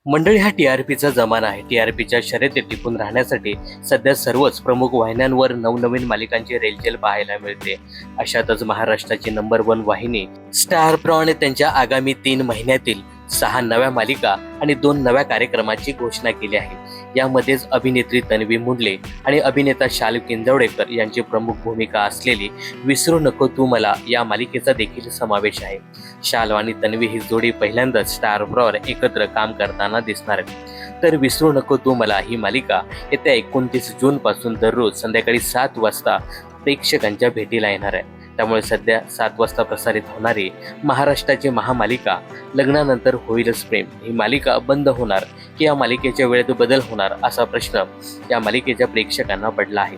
मंडळी, हा टीआरपीचा जमाना आहे. टीआरपीच्या शर्यतीत टिकून राहण्यासाठी सध्या सर्वच प्रमुख वाहिन्यांवर नवनवीन मालिकांची रेलचेल पाहायला मिळते. अशातच महाराष्ट्राची नंबर 1 वाहिनी स्टार प्रॉने त्यांच्या आगामी 3 महिन्यातील 6 नव्या मालिका आणि 2 नव्या कार्यक्रमाची घोषणा केली आहे. यामध्येच अभिनेत्री तन्वी मुंडले आणि अभिनेता शाल किंजवडेकर यांची प्रमुख भूमिका असलेली विसरू नको तू मला या मालिकेचा देखील समावेश आहे. शाल आणि तन्वी ही जोडी पहिल्यांदाच स्टार प्रॉवर एकत्र काम करताना दिसणार आहे. तर विसरू नको तू मला ही मालिका येत्या 29 जून पासून दररोज संध्याकाळी 7 वाजता प्रेक्षकांच्या भेटीला येणार आहे. त्यामुळे सध्या 7 वाजता प्रसारित होणारी महाराष्ट्राची महामालिका लग्नानंतर होईलच प्रेम ही मालिका बंद होणार की या मालिकेच्या वेळेत बदल होणार असा प्रश्न या मालिकेच्या प्रेक्षकांना पडला आहे.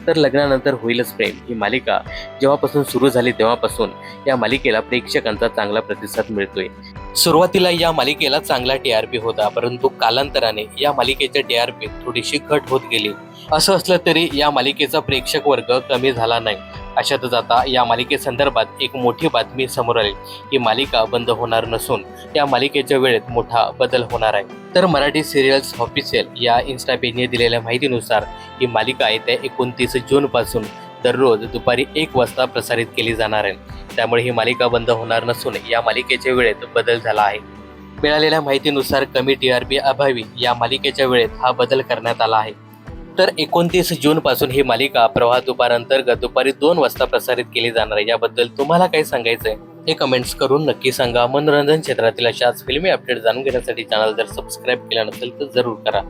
तर लग्नानंतर होईलच प्रेम ही मालिका जेव्हापासून सुरू झाली तेव्हापासून या मालिकेला प्रेक्षकांचा चांगला प्रतिसाद मिळतोय. सुरुवातीला या मालिकेला चांगला टीआरपी होता, परंतु कालांतराने या मालिकेच्या टीआरपी थोडीशी घट होत गेली. असं असलं तरी या मालिकेचा प्रेक्षक वर्ग कमी झाला नाही. अशातच आता या मालिकेसंदर्भात एक मोठी बातमी समोर आली. ही मालिका बंद होणार नसून या मालिकेच्या वेळेत मोठा बदल होणार आहे. तर मराठी सिरियल्स ऑफिशियल या इन्स्टा पेजने दिलेल्या माहितीनुसार ही मालिका येत्या 29 जून पासून दररोज दुपारी 1 वाजता प्रसारित केली जाणार आहे. त्यामुळे ही मालिका बंद होणार नसून या मालिकेच्या वेळेत बदल झाला आहे. मिळालेल्या माहितीनुसार कमी टीआरपी अभावी या मालिकेच्या वेळेत हा बदल करण्यात आला आहे. तर 29 जून पासून ही मालिका प्रवाह दुपार अंतर्गत दुपारी 2 वाजता प्रसारित केली जाणार आहे. याबद्दल तुम्हाला काय सांगायचं आहे हे कमेंट्स करून नक्की सांगा. मनोरंजन क्षेत्रातील अशाच फिल्मी अपडेट जाणून घेण्यासाठी चॅनल जर सबस्क्राईब केला नसेल तर जरूर करा.